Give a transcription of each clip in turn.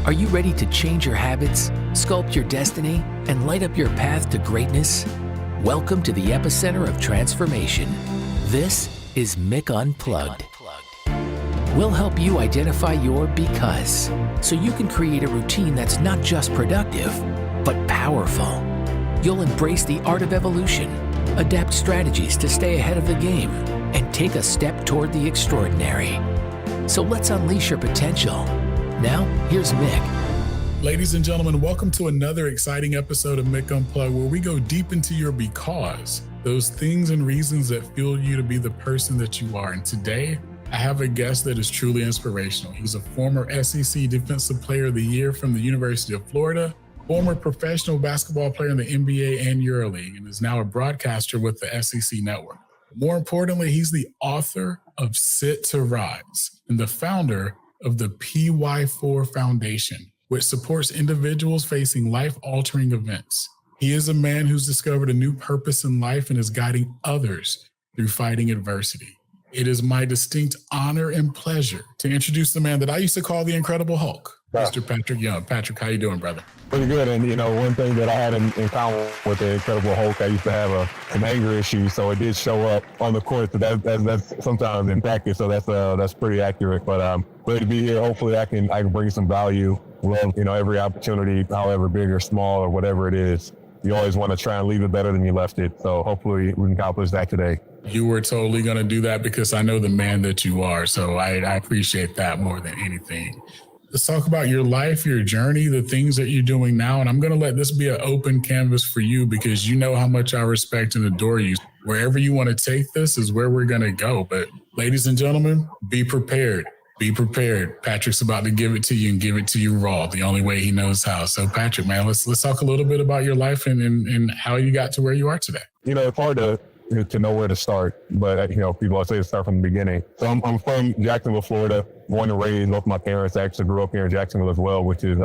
Are you ready to change your habits, sculpt your destiny, and light up your path to greatness? Welcome to the epicenter of transformation. This is Mick Unplugged. We'll help you identify your because, so you can create a routine that's not just productive, but powerful. You'll embrace the art of evolution, adapt strategies to stay ahead of the game, and take a step toward the extraordinary. So let's unleash your potential. Now, here's Mick. Ladies and gentlemen, welcome to another exciting episode of Mick Unplugged, where we go deep into your because, those things and reasons that fuel you to be the person that you are. And today, I have a guest that is truly inspirational. He's a former SEC Defensive Player of the Year from the University of Florida, former professional basketball player in the NBA and Euroleague, and is now a broadcaster with the SEC Network. More importantly, he's the author of Sit to Rise and the founder of the PY4 Foundation, which supports individuals facing life-altering events. He is a man who's discovered a new purpose in life and is guiding others through fighting adversity. It is my distinct honor and pleasure to introduce the man that I used to call the Incredible Hulk, Mr. Patric Young. Patrick, how you doing, brother? Pretty good. And, one thing that I had in common with the Incredible Hulk, I used to have an anger issue, so it did show up on the court. So that's sometimes in practice, so that's pretty accurate. But glad to be here. Hopefully I can bring some value. Love, every opportunity, however big or small or whatever it is. You always want to try and leave it better than you left it. So hopefully we can accomplish that today. You were totally going to do that because I know the man that you are. So I appreciate that more than anything. Let's talk about your life, your journey, the things that you're doing now. And I'm going to let this be an open canvas for you because you know how much I respect and adore you. Wherever you want to take this is where we're going to go. But ladies and gentlemen, be prepared. Be prepared. Patrick's about to give it to you and give it to you raw, the only way he knows how. So Patrick, man, let's talk a little bit about your life and how you got to where you are today. It's hard to know where to start, but people always say to start from the beginning. So I'm from Jacksonville, Florida, born and raised. Both my parents actually grew up here in Jacksonville as well, which is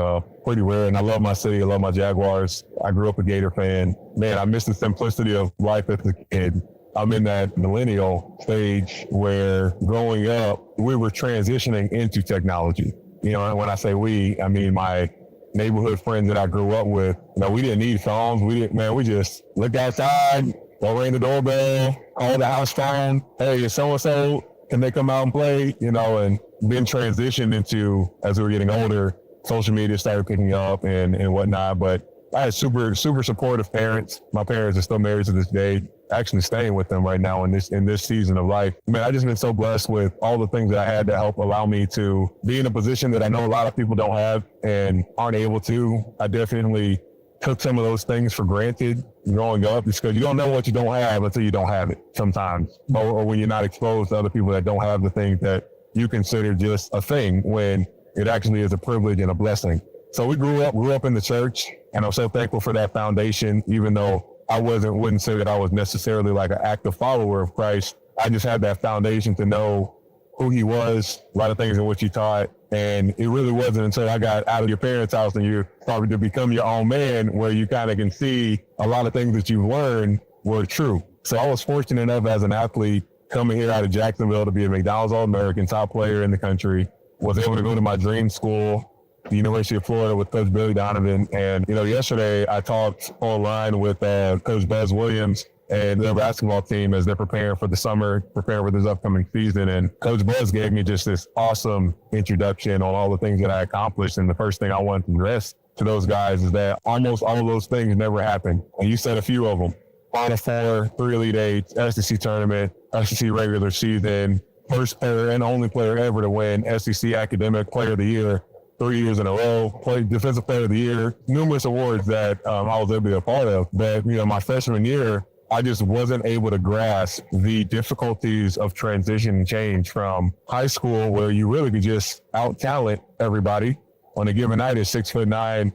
pretty rare. And I love my city. I love my Jaguars. I grew up a Gator fan. Man, I miss the simplicity of life as a kid. I'm in that millennial stage where growing up, we were transitioning into technology. And when I say we, I mean my neighborhood friends that I grew up with. We didn't need phones. We just looked outside, go ring the doorbell, call the house phone. Hey, is so-and-so, can they come out and play? And then transitioned into, as we were getting older, social media started picking up and whatnot. But I had super, super supportive parents. My parents are still married to this day. Actually staying with them right now in this season of life. Man, I just been so blessed with all the things that I had to help allow me to be in a position that I know a lot of people don't have and aren't able to. I definitely took some of those things for granted growing up because you don't know what you don't have until you don't have it sometimes. Or when you're not exposed to other people that don't have the things that you consider just a thing when it actually is a privilege and a blessing. So we grew up in the church, and I'm so thankful for that foundation, even though I wouldn't say that I was necessarily like an active follower of Christ. I just had that foundation to know who he was, a lot of things in which he taught. And it really wasn't until I got out of your parents' house and you started to become your own man where you kind of can see a lot of things that you've learned were true. So I was fortunate enough as an athlete coming here out of Jacksonville to be a McDonald's All-American, top player in the country, was able to go to my dream school, the University of Florida, with Coach Billy Donovan. And, yesterday I talked online with Coach Buzz Williams and their basketball team as they're preparing for the summer, preparing for this upcoming season. And Coach Buzz gave me just this awesome introduction on all the things that I accomplished. And the first thing I wanted to address to those guys is that almost all of those things never happened. And you said a few of them. Final Four, 3 Elite Eights, SEC tournament, SEC regular season, first player and only player ever to win SEC Academic Player of the Year 3 years in a row, played Defensive Player of the Year, numerous awards that I was able to be a part of. But, my freshman year, I just wasn't able to grasp the difficulties of transition and change from high school, where you really could just out-talent everybody on a given night at 6'9",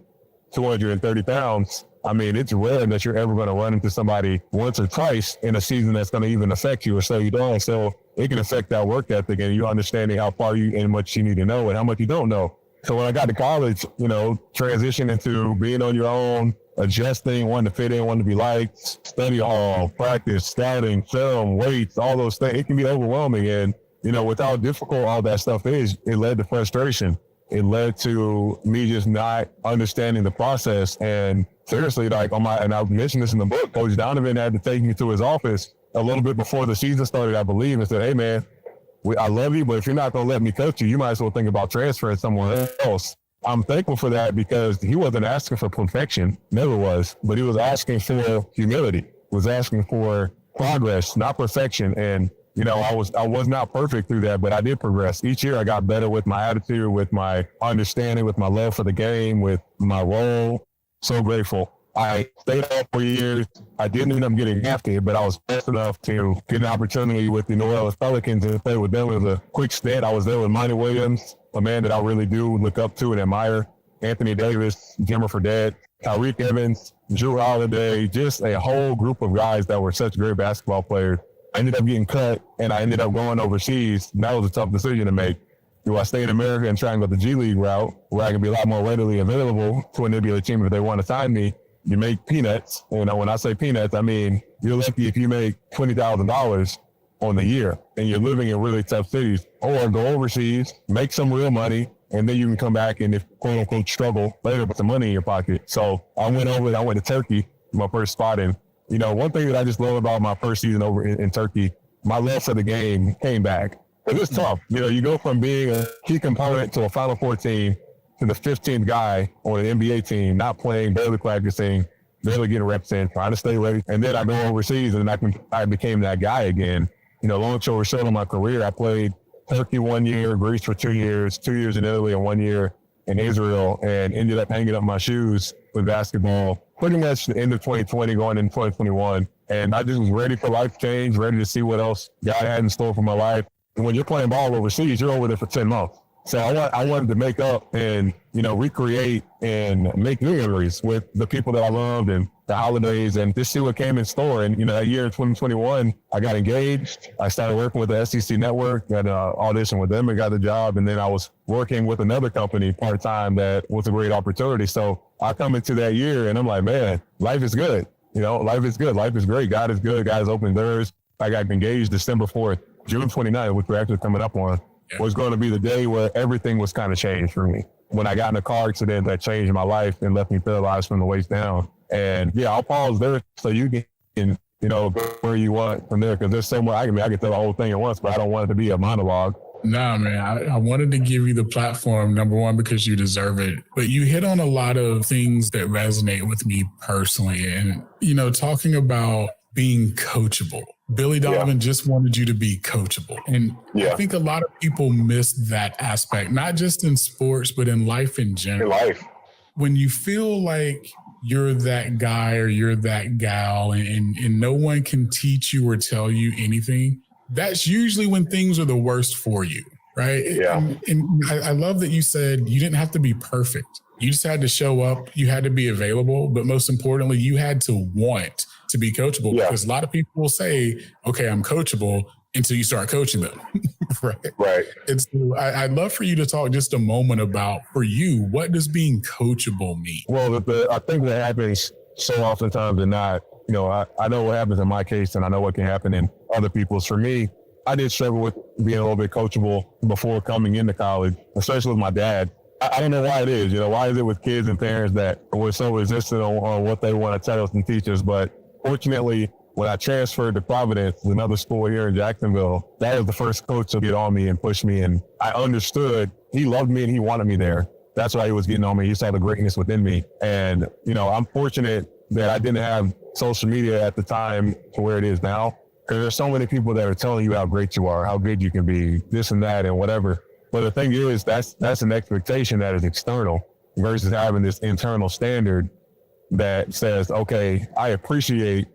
230 pounds. I mean, it's rare that you're ever going to run into somebody once or twice in a season that's going to even affect you or slow you down. So it can affect that work ethic and you understanding how far you and much you need to know and how much you don't know. So when I got to college, transition into being on your own, adjusting, wanting to fit in, wanting to be liked, study hall, practice, scouting, film, weights, all those things, it can be overwhelming. And, with how difficult all that stuff is, it led to frustration. it led to me just not understanding the process. And seriously, like and I mentioned this in the book, Coach Donovan had to take me to his office a little bit before the season started, I believe, and said, hey man, I love you, but if you're not going to let me coach you, you might as well think about transferring somewhere else. I'm thankful for that because he wasn't asking for perfection, never was, but he was asking for humility, was asking for progress, not perfection. And, you know, I was not perfect through that, but I did progress. Each year I got better with my attitude, with my understanding, with my love for the game, with my role. So grateful. I stayed up for years. I didn't end up getting drafted, but I was blessed enough to get an opportunity with the New Orleans Pelicans and play with them. It was a quick stint. I was there with Monty Williams, a man that I really do look up to and admire, Anthony Davis, Jimmer Fredette, Tyreek Evans, Drew Holiday, just a whole group of guys that were such great basketball players. I ended up getting cut, and I ended up going overseas. And that was a tough decision to make. Do I stay in America and try and go the G League route, where I can be a lot more readily available to an NBA team if they want to sign me? You make peanuts. You know, when I say peanuts, I mean you're lucky if you make $20,000 on the year and you're living in really tough cities, or go overseas, make some real money, and then you can come back and, if quote unquote, struggle later with some money in your pocket. So I went to Turkey, my first spot. And, you know, one thing that I just love about my first season over in Turkey, my love for the game came back. It was tough. You know, you go from being a key component to a Final Four team to the 15th guy on an NBA team, not playing, barely practicing, barely getting reps in, trying to stay ready. And then I go overseas and I became that guy again. You know, long story short, in my career, I played Turkey 1 year, Greece for 2 years, 2 years in Italy and 1 year in Israel, and ended up hanging up my shoes with basketball pretty much the end of 2020, going into 2021. And I just was ready for life change, ready to see what else God had in store for my life. And when you're playing ball overseas, you're over there for 10 months. So I wanted to make up and, you know, recreate and make new memories with the people that I loved and the holidays, and just see what came in store. And, you know, that year in 2021, I got engaged. I started working with the SEC network, got an audition with them and got the job. And then I was working with another company part-time that was a great opportunity. So I come into that year and I'm like, man, life is good. You know, life is good. Life is great. God is good. God has opened doors. I got engaged December 4th, June 29th, which we're actually coming up on, was going to be the day where everything was kind of changed for me. When I got in a car accident that changed my life and left me paralyzed from the waist down. And yeah, I'll pause there so you can, you know, go where you want from there. Because there's somewhere I can tell the whole thing at once, but I don't want it to be a monologue. Nah, man, I wanted to give you the platform, number one, because you deserve it. But you hit on a lot of things that resonate with me personally. And, you know, talking about being coachable. Billy Donovan just wanted you to be coachable. And I think a lot of people miss that aspect, not just in sports, but in life in general. In life. When you feel like you're that guy or you're that gal and no one can teach you or tell you anything, that's usually when things are the worst for you, right? Yeah. And I love that you said you didn't have to be perfect. You just had to show up. You had to be available. But most importantly, you had to want to be coachable, because a lot of people will say, okay, I'm coachable, until you start coaching them. Right. And so I'd love for you to talk just a moment about, for you, what does being coachable mean? Well, I think that happens so oftentimes than not. You know, I know what happens in my case, and I know what can happen in other people's. For me, I did struggle with being a little bit coachable before coming into college, especially with my dad. I don't know why it is. You know, why is it with kids and parents that we're so resistant on what they want to tell us and teach us? But fortunately, when I transferred to Providence, another school here in Jacksonville, that was the first coach to get on me and push me. And I understood he loved me and he wanted me there. That's why he was getting on me. He saw the greatness within me. And, you know, I'm fortunate that I didn't have social media at the time to where it is now, because there's so many people that are telling you how great you are, how good you can be, this and that and whatever. But the thing is, that's an expectation that is external versus having this internal standard that says, okay, I appreciate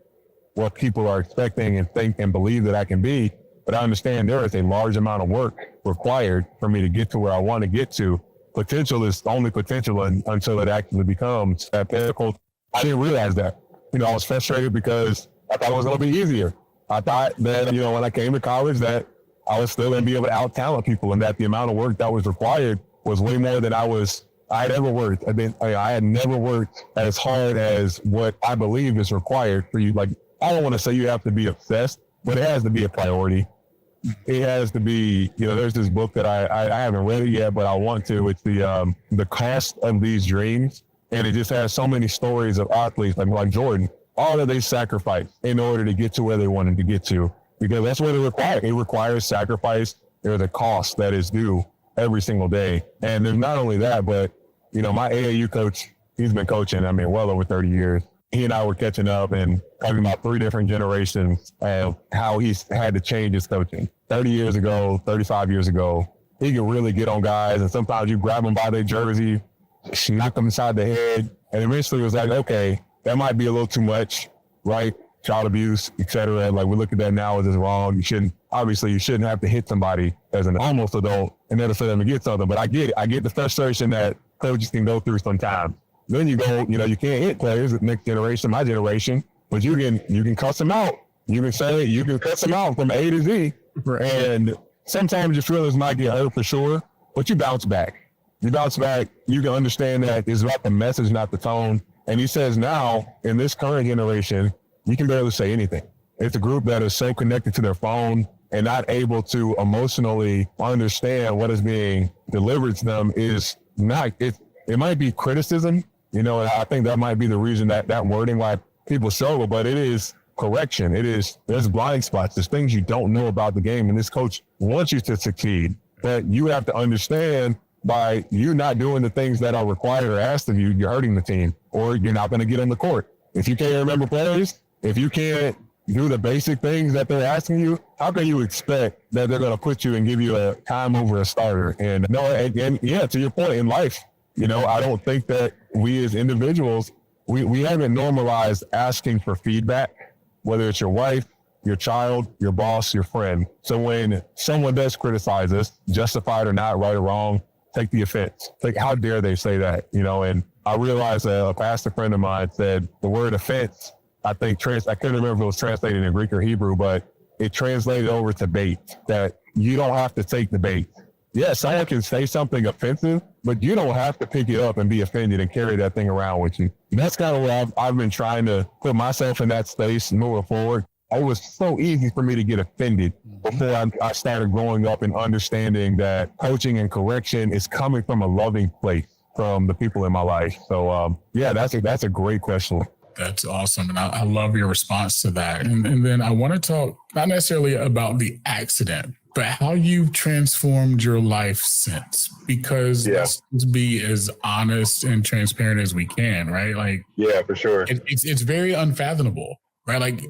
what people are expecting and think and believe that I can be, but I understand there is a large amount of work required for me to get to where I want to get to. Potential is only potential until it actually becomes that pinnacle. I didn't realize that. You know, I was frustrated because I thought it was going to be easier. I thought that, you know, when I came to college that I was still going to be able to out-talent people, and that the amount of work that was required was way more than I had ever worked. I had never worked as hard as what I believe is required for you. Like, I don't want to say you have to be obsessed, but it has to be a priority. it has to be, there's this book that I haven't read it yet, but I want to. It's the Cost of These Dreams. And it just has so many stories of athletes like Jordan, all that they sacrificed in order to get to where they wanted to get to, because that's what it requires. It requires sacrifice. There's a cost that is due every single day. And there's not only that, but, my AAU coach, he's been coaching, well over 30 years. He and I were catching up and talking about 3 different generations of how he's had to change his coaching. 30 years ago, 35 years ago, he could really get on guys, and sometimes you grab them by their jersey, knock them inside the head, and eventually it was like, okay, that might be a little too much, right? Child abuse, etc. Like, we look at that now as it's wrong. You shouldn't have to hit somebody as an almost adult in order for them to get something. But I get it. I get the frustration that coaches can go through sometimes. Then you go, you can't hit players, the next generation, my generation, but you can cuss them out. You can cuss them out from A to Z. Right. And sometimes your feelings might get hurt for sure, but you bounce back. You can understand that it's about the message, not the tone. And he says now, in this current generation, you can barely say anything. It's a group that is so connected to their phone and not able to emotionally understand what is being delivered to them is not, it might be criticism, and I think that might be the reason that wording why people struggle, but it is correction. There's blind spots. There's things you don't know about the game. And this coach wants you to succeed, that you have to understand by you not doing the things that are required or asked of you, you're hurting the team, or you're not going to get on the court. If you can't remember plays, if you can't do the basic things that they're asking you, how can you expect that they're going to put you and give you a time over a starter? And yeah, to your point in life, I don't think that we as individuals, we haven't normalized asking for feedback, whether it's your wife, your child, your boss, your friend. So when someone does criticize us, justified or not, right or wrong, take the offense. Like, how dare they say that? And I realized a pastor friend of mine said the word offense, I think I couldn't remember if it was translated in Greek or Hebrew, but it translated over to bait, that you don't have to take the bait. Yes, someone can say something offensive, but you don't have to pick it up and be offended and carry that thing around with you. And that's kind of where I've been trying to put myself in that space moving forward. It was so easy for me to get offended before I started growing up and understanding that coaching and correction is coming from a loving place from the people in my life. So, that's a great question. That's awesome. And I love your response to that. And then I want to talk not necessarily about the accident, but how you've transformed your life since, because let's be as honest and transparent as we can, right? Like, yeah, for sure. It's very unfathomable, right? Like,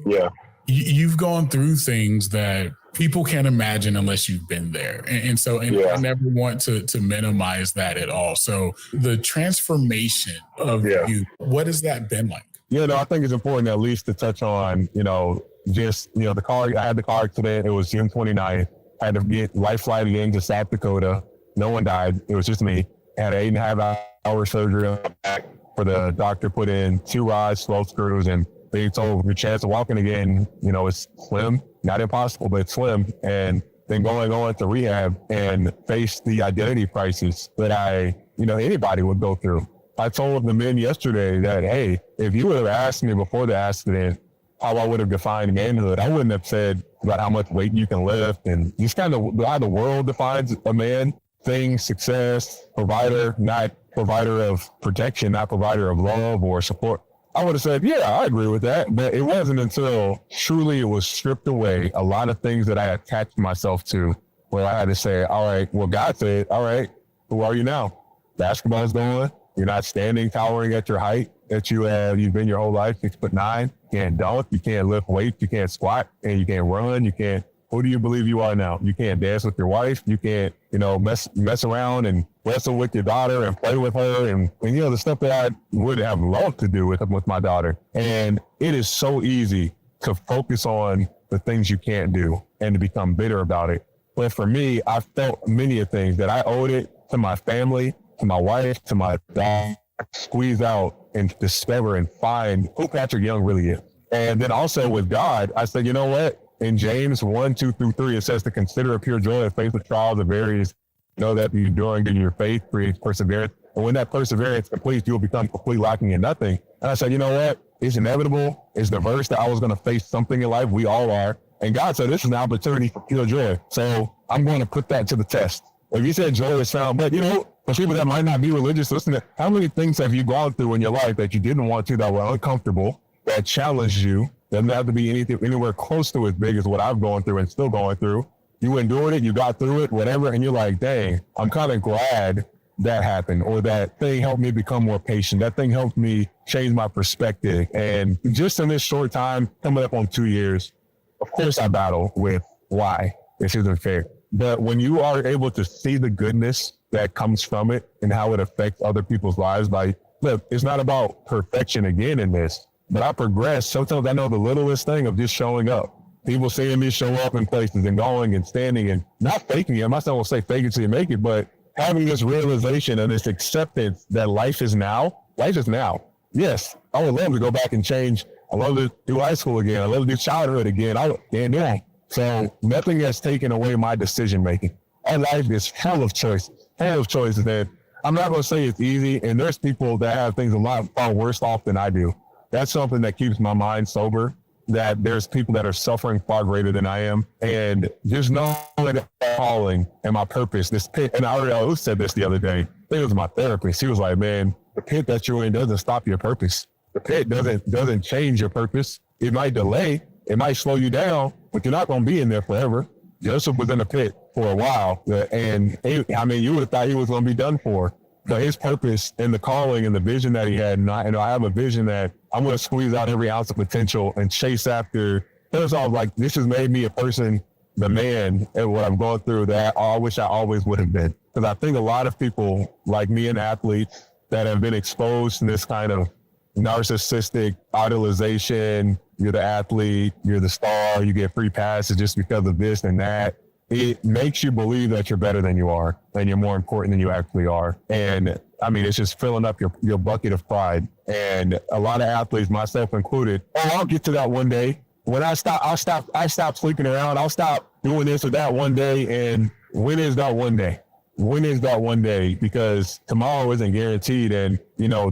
you've gone through things that people can't imagine unless you've been there. And I never want to minimize that at all. So the transformation of you, what has that been like? I think it's important at least to touch on, the car. I had the car accident. It was June 29th. I had to get life flight again to South Dakota. No one died. It was just me. I had an 8.5-hour surgery on my back for the doctor put in 2 rods, 12 screws, and they told your chance of walking again, it's slim, not impossible, but it's slim. And then going on to rehab and face the identity crisis that anybody would go through. I told the men yesterday that, hey, if you would have asked me before the accident how I would have defined manhood, I wouldn't have said about how much weight you can lift and just kind of how the world defines a man, things, success, provider, not provider of protection, not provider of love or support. I would have said, yeah, I agree with that. But it wasn't until truly it was stripped away, a lot of things that I attached myself to, where I had to say, all right, well, God said, all right, who are you now? Basketball's going. You're not standing, towering at your height that you've been your whole life, 6'9". You can't dunk, you can't lift weights, you can't squat, and you can't run, you can't. Who do you believe you are now? You can't dance with your wife. You can't, mess around and wrestle with your daughter and play with her and the stuff that I would have loved to do with my daughter. And it is so easy to focus on the things you can't do and to become bitter about it. But for me, I felt many of things that I owed it to my family, to my wife, to my dog, squeeze out and discover and find who Patric Young really is. And then also with God, I said, you know what? In James 1:2-3, it says to consider a pure joy of faith with trials of various, know that the enduring in your faith creates perseverance. And when that perseverance completes, you will become completely lacking in nothing. And I said, you know what? It's inevitable. It's the verse that I was going to face something in life. We all are. And God said, this is an opportunity for pure joy. So I'm going to put that to the test. If you said joy is found, but for people that might not be religious, listen to how many things have you gone through in your life that you didn't want to, that were uncomfortable, that challenged you? Doesn't have to be anywhere close to as big as what I've gone through and still going through. You endured it, you got through it, whatever, and you're like, dang, I'm kind of glad that happened, or that thing helped me become more patient. That thing helped me change my perspective. And just in this short time, coming up on 2 years, of course I battle with why this isn't fair. But when you are able to see the goodness that comes from it and how it affects other people's lives, like, look, it's not about perfection again in this, but I progress. Sometimes I know the littlest thing of just showing up. People seeing me show up in places and going and standing and not faking it. I'm not going to say fake it till you make it, but having this realization and this acceptance that life is now. Life is now. Yes, I would love to go back and change. I love to do high school again. I love to do childhood again. I can't do that. So nothing has taken away my decision making. And life is hell of choices. And I'm not going to say it's easy. And there's people that have things a lot far worse off than I do. That's something that keeps my mind sober, that there's people that are suffering far greater than I am. And just knowing that calling and my purpose, this pit, and Ariel said this the other day, I think it was my therapist. He was like, man, the pit that you're in doesn't stop your purpose. The pit doesn't change your purpose. It might delay, it might slow you down, but you're not going to be in there forever. Joseph was in the pit for a while, and you would have thought he was going to be done for. But his purpose and the calling and the vision that he had, and I have a vision that I'm going to squeeze out every ounce of potential and chase after. First off, like, this has made me a person, the man, and what I'm going through that I wish I always would have been. Because I think a lot of people like me and athletes that have been exposed to this kind of narcissistic idolization. You're the athlete, you're the star, you get free passes just because of this and that. It makes you believe that you're better than you are, and you're more important than you actually are. And I mean, it's just filling up your bucket of pride. And a lot of athletes, myself included, I'll get to that one day. When I stop sleeping around. I'll stop doing this or that one day. And when is that one day? When is that one day? Because tomorrow isn't guaranteed. And,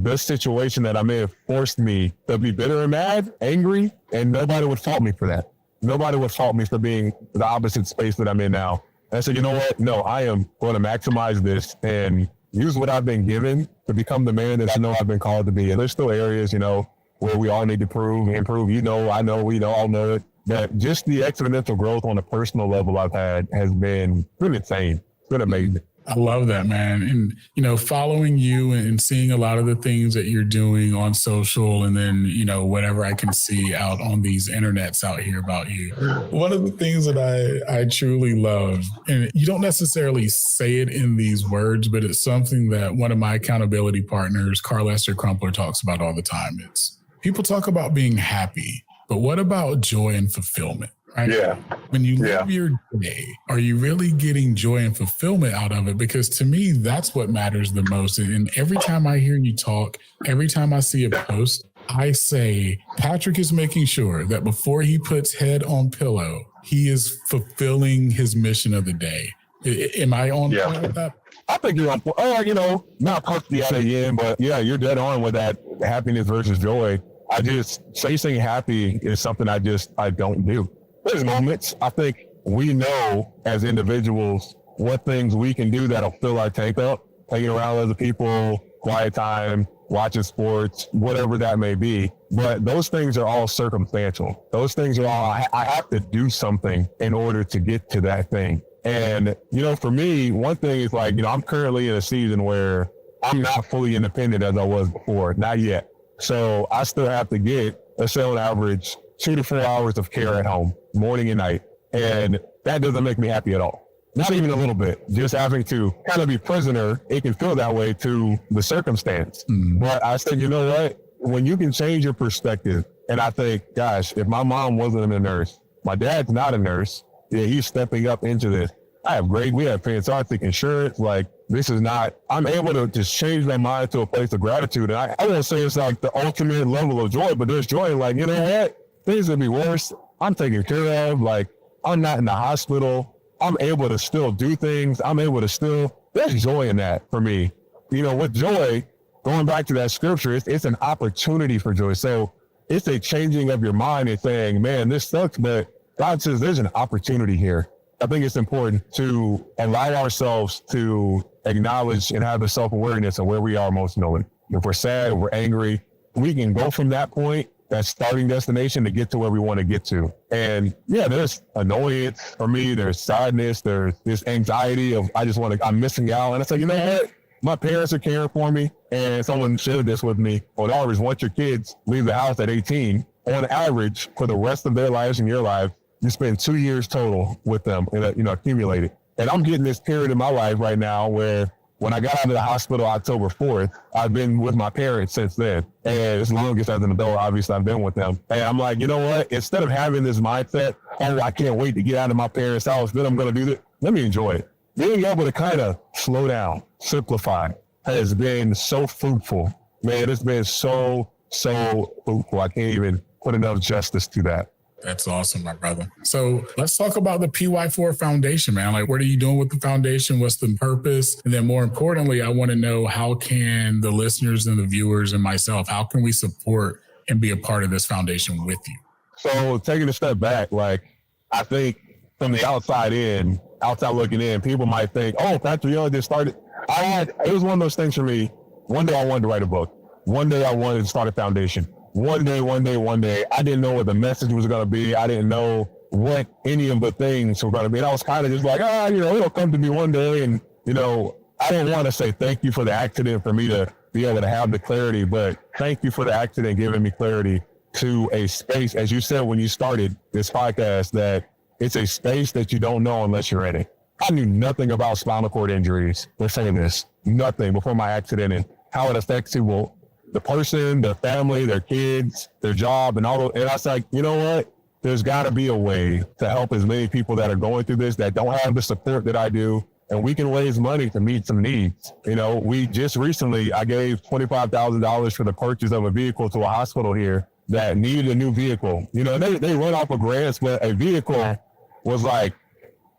this situation that I'm in forced me to be bitter and mad, angry, and nobody would fault me for that. Nobody would fault me for being the opposite space that I'm in now. And I said, you know what? No, I am going to maximize this and use what I've been given to become the man that I know I've been called to be. And there's still areas, where we all need to improve. I know, we all know it. That just the exponential growth on a personal level I've had has been insane. It's been amazing. I love that, man. And, following you and seeing a lot of the things that you're doing on social, and then, whatever I can see out on these internets out here about you. One of the things that I truly love, and you don't necessarily say it in these words, but it's something that one of my accountability partners, Carl Esther Crumpler, talks about all the time. It's people talk about being happy, but what about joy and fulfillment? Right? Yeah. When you live your day, are you really getting joy and fulfillment out of it? Because to me, that's what matters the most. And every time I hear you talk, every time I see a post, I say, Patric is making sure that before he puts head on pillow, he is fulfilling his mission of the day. Am I on point with that? I think you're on point. Not perfectly at the end, but yeah, you're dead on with that happiness versus joy. Chasing happy is something I don't do. There's moments. I think we know as individuals what things we can do that'll fill our tank up, hanging around with other people, quiet time, watching sports, whatever that may be. But those things are all circumstantial. Those things are all, I have to do something in order to get to that thing. And, for me, one thing is like, I'm currently in a season where I'm not fully independent as I was before, not yet. So I still have to get, let's say on average, 2 to 4 hours of care at home, morning and night. And that doesn't make me happy at all. Not even a little bit. Just having to kind of be prisoner, it can feel that way to the circumstance. But I said, you know what? When you can change your perspective, and I think, gosh, if my mom wasn't a nurse, my dad's not a nurse, he's stepping up into this. We have fantastic insurance. Like, this is not, I'm able to just change my mind to a place of gratitude. And I won't say it's like the ultimate level of joy, but there's joy in like, you know what? Things would be worse. I'm taken care of. Like, I'm not in the hospital. I'm able to still do things. There's joy in that for me. With joy, going back to that scripture, it's an opportunity for joy. So it's a changing of your mind and saying, man, this sucks, but God says there's an opportunity here. I think it's important to allow ourselves to acknowledge and have the self-awareness of where we are emotionally. If we're sad, if we're angry, we can go from that point, that starting destination, to get to where we want to get to. And yeah, there's annoyance for me. There's sadness. There's this anxiety of, I'm missing out. And I say, you know what? My parents are caring for me. And someone shared this with me. On average, once your kids leave the house at 18, on average, for the rest of their lives and your life, you spend 2 years total with them, accumulated. And I'm getting this period in my life right now where when I got out of the hospital October 4th, I've been with my parents since then. And as long as as an adult, obviously I've been with them. And I'm like, you know what? Instead of having this mindset, oh, I can't wait to get out of my parents' house, then I'm going to do this. Let me enjoy it. Being able to kind of slow down, simplify has been so fruitful. Man, it's been so fruitful. I can't even put enough justice to that. That's awesome, my brother. So let's talk about the PY4 Foundation, man. Like, what are you doing with the foundation? What's the purpose? And then more importantly, I want to know, how can the listeners and the viewers and myself, how can we support and be a part of this foundation with you? So taking a step back, like, I think from the outside looking in, people might think, oh, Patric Young just started. It was one of those things for me. One day I wanted to write a book. One day I wanted to start a foundation. One day, I didn't know what the message was going to be. I didn't know what any of the things were going to be. And I was kind of just like, it'll come to me one day. And, I didn't want to say thank you for the accident for me to be able to have the clarity, but thank you for the accident giving me clarity to a space, as you said when you started this podcast, that it's a space that you don't know unless you're in it. I knew nothing about spinal cord injuries. They're saying this, nothing before my accident and how it affects people. The person, their family, their kids, their job, and all. And I was like, you know what? There's got to be a way to help as many people that are going through this, that don't have the support that I do. And we can raise money to meet some needs. We just recently, I gave $25,000 for the purchase of a vehicle to a hospital here that needed a new vehicle. They run off of grants, but a vehicle was like,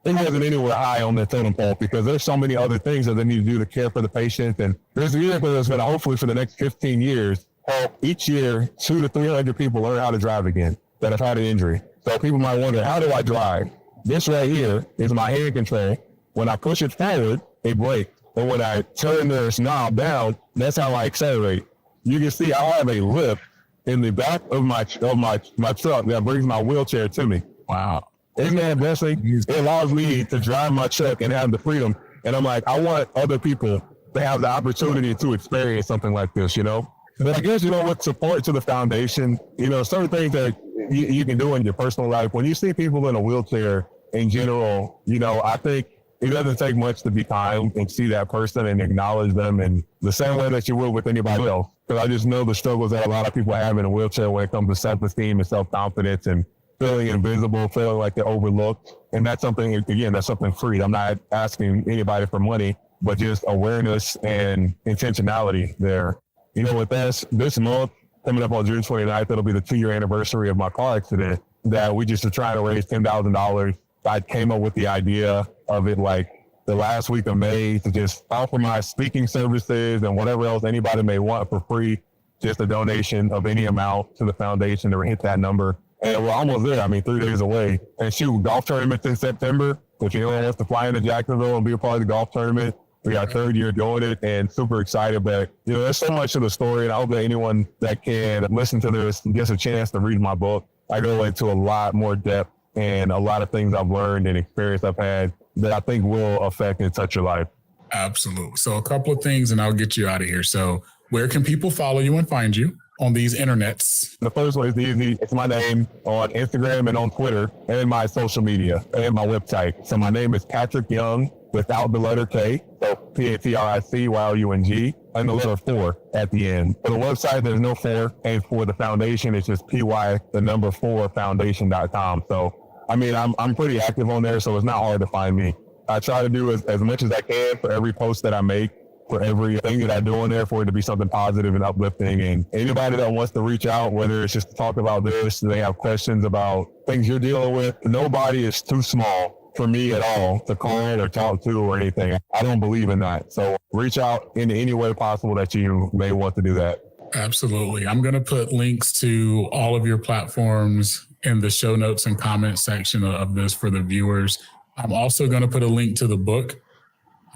it wasn't anywhere high on the totem pole because there's so many other things that they need to do to care for the patient. And there's a vehicle that's going to hopefully for the next 15 years help each year 200 to 300 people learn how to drive again that have had an injury. So people might wonder, how do I drive? This right here is my hand control. When I push it forward, it brakes. And when I turn this knob down, that's how I accelerate. You can see I have a lift in the back of my truck that brings my wheelchair to me. Wow. Isn't that a blessing? It allows me to drive my truck and have the freedom. And I'm like, I want other people to have the opportunity to experience something like this, But I guess, with support to the foundation, certain things that you can do in your personal life. When you see people in a wheelchair in general, I think it doesn't take much to be kind and see that person and acknowledge them in the same way that you would with anybody else. Because I just know the struggles that a lot of people have in a wheelchair when it comes to self-esteem and self-confidence and feeling invisible, feeling like they're overlooked. And that's something, again, that's something free. I'm not asking anybody for money, but just awareness and intentionality there. With this month, coming up on June 29th, it'll be the 2-year anniversary of my car accident that we just are trying to raise $10,000. I came up with the idea of it like the last week of May to just offer my speaking services and whatever else anybody may want for free, just a donation of any amount to the foundation to hit that number. And we're almost there. 3 days away. And shoot, golf tournaments in September. If anyone wants to fly into Jacksonville and be a part of the golf tournament, we got 3rd year doing it and super excited. But, there's so much to the story. And I hope that anyone that can listen to this gets a chance to read my book. I go into a lot more depth and a lot of things I've learned and experience I've had that I think will affect and touch your life. Absolutely. So a couple of things and I'll get you out of here. So where can people follow you and find you on these internets? The first one is easy. It's my name on Instagram and on Twitter and my social media and my website. So my name is Patric Young without the letter K. So PATRICYOUNG and the letter 4 at the end. For the website, there's no 4. And for the foundation, it's just PY4foundation.com. So, I'm pretty active on there, so it's not hard to find me. I try to do as much as I can for every post that I make, for everything that I do on there, for it to be something positive and uplifting. And anybody that wants to reach out, whether it's just to talk about this, they have questions about things you're dealing with, nobody is too small for me at all to call or talk to or anything. I don't believe in that. So reach out in any way possible that you may want to do that. Absolutely. I'm going to put links to all of your platforms in the show notes and comment section of this for the viewers. I'm also going to put a link to the book.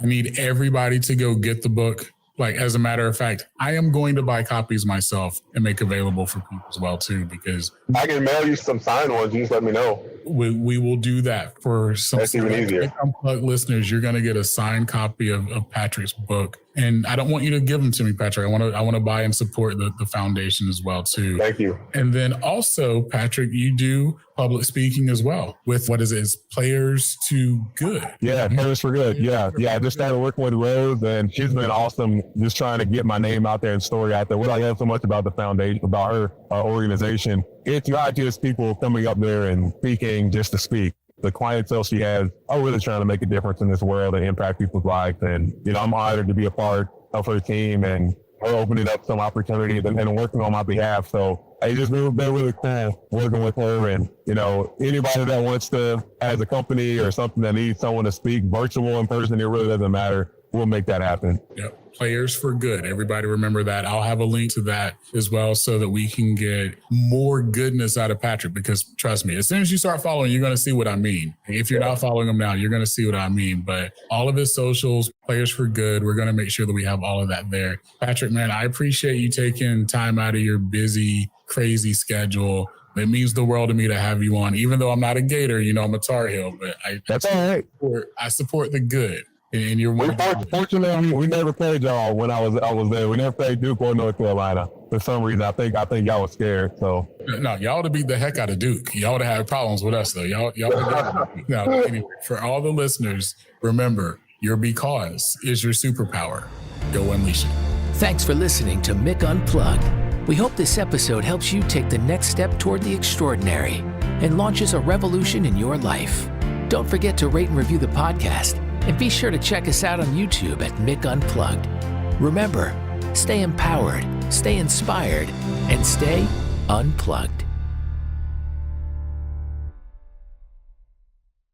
I need everybody to go get the book. Like, as a matter of fact, I am going to buy copies myself and make available for people as well, too, because I can mail you some signed ones. You just let me know. We will do that for some. That's even easier. Unplugged listeners, you're going to get a signed copy of Patric's book. And I don't want you to give them to me, Patric. I want to buy and support the foundation as well, too. Thank you. And then also, Patric, you do public speaking as well with, what is it? It's Players to Good. Yeah, Players for Good. Yeah. I just started working with Rose, and she's been awesome just trying to get my name out there and story out there. What I love so much about the foundation, about her organization, it's not just people coming up there and speaking just to speak. The clientele she has are really trying to make a difference in this world and impact people's lives. And, I'm honored to be a part of her team and her opening up some opportunities and working on my behalf. So it's just been really cool working with her. And, anybody that wants to, as a company or something that needs someone to speak virtual, in person, it really doesn't matter. We'll make that happen. Yep. Players for Good. Everybody remember that. I'll have a link to that as well so that we can get more goodness out of Patric, because trust me, as soon as you start following, you're going to see what I mean. If you're not following him now, you're going to see what I mean. But all of his socials, Players for Good, we're going to make sure that we have all of that there. Patric, man, I appreciate you taking time out of your busy, crazy schedule. It means the world to me to have you on, even though I'm not a Gator, I'm a Tar Heel, but that's all right. I support the good. And you're fortunately, we never played y'all when I was there. We never played Duke or North Carolina. For some reason, I think y'all was scared. So no, y'all would have beat the heck out of Duke. Y'all would have had problems with us though. Y'all now, anyway, for all the listeners, remember, your because is your superpower. Go unleash it. Thanks for listening to Mick Unplugged. We hope this episode helps you take the next step toward the extraordinary and launches a revolution in your life. Don't forget to rate and review the podcast. And be sure to check us out on YouTube at Mick Unplugged. Remember, stay empowered, stay inspired, and stay unplugged.